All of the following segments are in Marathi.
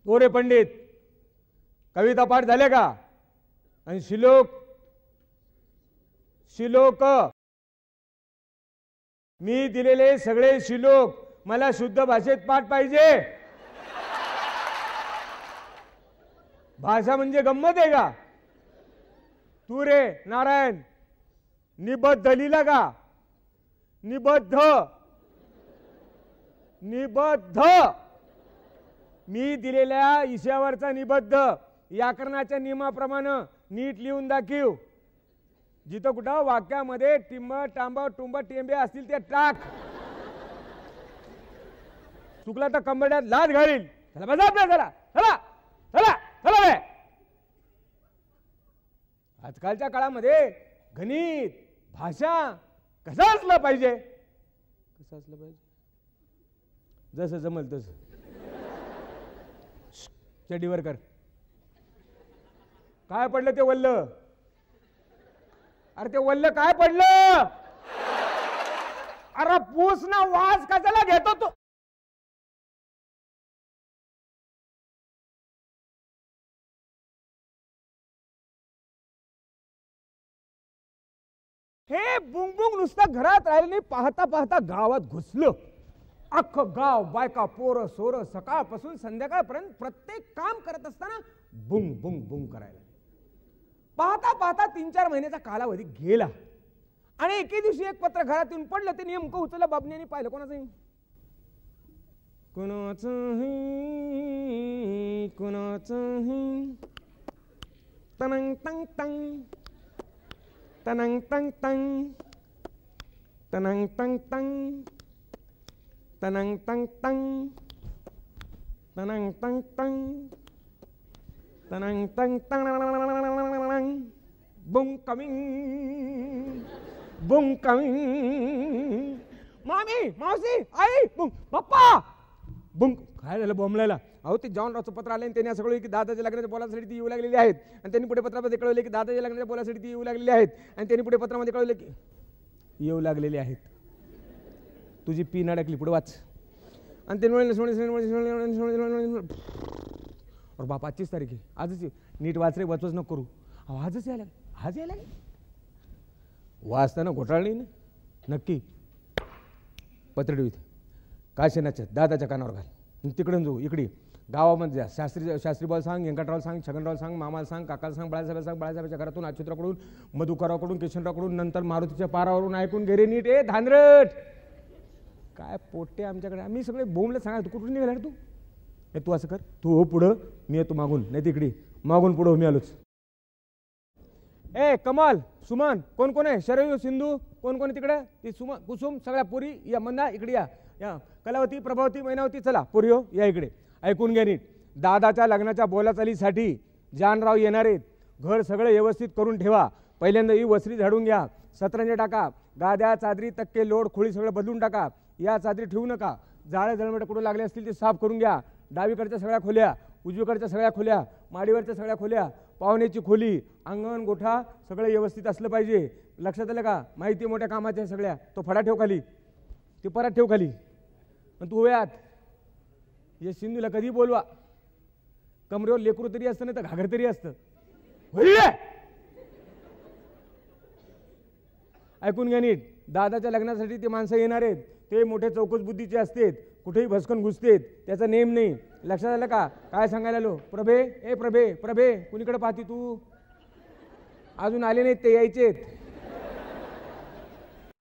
गोरे पंडित कविता पाठ झाले का? आणि श्लोक मी दिलेले सगळे श्लोक मला शुद्ध भाषेत पाठ पाहिजे. भाषा म्हणजे गंमत आहे का? तू रे नारायण निबद्ध लिहिला का? निबद्ध मी दिलेल्या ईशावरचा निबद्ध व्याकरणाच्या नियमाप्रमाणे नीट लिहून दाखव. जिथं कुठं वाक्यामध्ये टिंब टांब टुंब टेंबे असतील ते टाक. चुकला तर कंबरड्यात लाच घालील. चला बसा आपल्या चला चला चला चला. आजकालच्या काळामध्ये गणित भाषा कसं असलं पाहिजे? जसं जमल तसं. चडीवर कर. काय पडलं ते वल्ल? अरे ते वल्ल काय पडलं? अरे पूस ना वास कशाला घेतो तू? हे बुंगबुंग नुसतं घरात राहिलं नाही, पाहता पाहता गावात घुसलं. अख्खं गाव बायका पोरं सोरं सकाळपासून संध्याकाळपर्यंत प्रत्येक काम करत असताना बुंग बुंग बुंग करायला. पाहता पाहता 3-4 महिन्याचा कालावधी गेला आणि एके दिवशी एक पत्र घरात येऊन पडलं. ते नेमकं उचललं बाबण्याने, पाहिलं कोणाचं? कोणाचं तनंग तंग तंग तनंग तंग तंग तनंग तंग तंग तनंग तंग तंग तनंग तंग तंग तनंग तंग तंग बुंग कमिंग मामी मावशी आई बुंग पप्पा बुंग. काय झालं बोंबलायला? अहो ते जॉन पत्र आले आणि त्यांनी सगळं की दादाच्या लग्नाच्या बोलासाठी ती येऊ लागलेली आहेत. आणि त्यांनी पुढे पत्रामध्ये कळवले की दादाच्या लग्नाच्या बोलासाठी ती येऊ लागलेली आहेत. आणि त्यांनी पुढे पत्रामध्ये कळवले की येऊ लागलेले आहेत. तुझी पीन अडकली, पुढे वाच. आणि ते और बाप 25 तारीख आहे आजच. नीट वाच रे, वाचवच नको करू. आजच यायला, आज यायला वाचताना घोटाळा नाही ना? नक्की पत्र ठेवी काशीनाथच्या दादाच्या कानावर घाल. तिकडून जाऊ इकडे गावामध्ये जा. शास्त्रीबाला सांग, व्यंकटराव सांग, छगनराव सांग, मामाला सांग, काकाला सांग, बाळासाहेब सांग. बाळासाहेबाच्या घरातून अच्युतरावकडून, मधुकरावकडून, किशनरावकडून, नंतर मारुतीच्या पारावरून ऐकून घे रे नीट. ए धानरट काय पोट्टे आमच्याकडे. आम्ही सगळे बोंबले सांगा. तू कुठून निघाला तू? हे तू असं कर, तू हो पुढं, मी येतो मागून. नाही तिकडे मागून पुढं मी आलोच. ए कमल सुमन कोण कोण आहे? शरयू सिंधू कोण कोण आहे तिकडे? ती सुमन कुसुम सगळ्या पोरी या. मंदा इकडे या. या कलावती प्रभावती मैनावती चला पोरी हो या इकडे. ऐकून घ्या नीट. दादाच्या लग्नाच्या बोलाचालीसाठी जानराव येणार आहेत. घर सगळं व्यवस्थित करून ठेवा. पहिल्यांदा ही वसरी झाडून घ्या. सतरंजे टाका. गाद्या चादरी तक्के लोड खोळी सगळं बदलून टाका. या चादरी ठेवू नका. जाळे जळमट कुठं लागले असतील ते साफ करून घ्या. डावीकडच्या सगळ्या खोल्या, उजवीकडच्या सगळ्या खोल्या, माडीवरच्या सगळ्या खोल्या, पाहुण्याची खोली, अंगण गोठा सगळं व्यवस्थित असलं पाहिजे. लक्षात आलं का? माहिती मोठ्या कामाच्या सगळ्या. तो फडा ठेव खाली, ते परत ठेव खाली. आणि तू उभ्यात ये. सिंधूला कधी बोलवा. कमरेवर लेकरू तरी असतं नाही तर घागर तरी असतं. ऐकून घ्या नीट. दादाच्या लग्नासाठी ते माणसं येणार आहेत. ते मोठे चौकस बुद्धीचे असतात. कुठेही भस्कन घुसतेत. त्याचा नेम नाही. लक्षात आलं का? काय सांगायला आलो? प्रभे ए प्रभे प्रभे कुणीकडे पाहती तू? अजून आले नाहीत ते, यायचेत.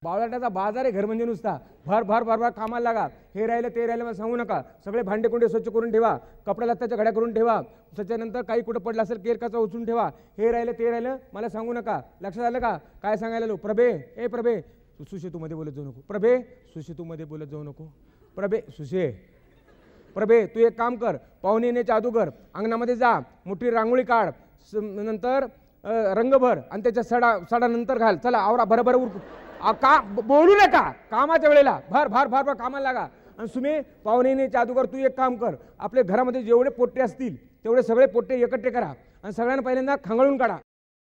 बावळाटाचा बाजार आहे घर म्हणजे नुसता. भर भर भर भर कामाला लागा. हे राहिलं ते राहिलं मला सांगू नका. सगळे भांडे कुंडे स्वच्छ करून ठेवा. कपडा लत्ताच्या घड्या करून ठेवा. त्याच्यानंतर काही कुठं पडलं असेल केर कचरा उचलून ठेवा. हे राहिलं ते राहिलं मला सांगू नका. लक्षात आलं का? काय सांगायला आलो? प्रभे ए प्रभे सुशे तू मध्ये बोलत जाऊ नको. प्रभे सुशे तू मध्ये बोलत जाऊ नको. प्रभे सुशे प्रभे तू एक काम कर. पाहुणे येण्याच्या अगोदर अंगणामध्ये जा. मोठी रांगोळी काढ. नंतर रंग भर आणि त्याच्या सडा नंतर घाल. चला आवरा भरभर उरकू. का बोलू नका. कामाच्या वेळेला भर भर भर भर कामाला लागा. आणि सुमे पाहुणे येण्याच्या अगोदर तू एक काम कर. आपल्या घरामध्ये जेवढे पोट्टे असतील तेवढे सगळे पोट्टे एकत्र करा आणि सगळ्यांना पहिल्यांदा खंगाळून काढा.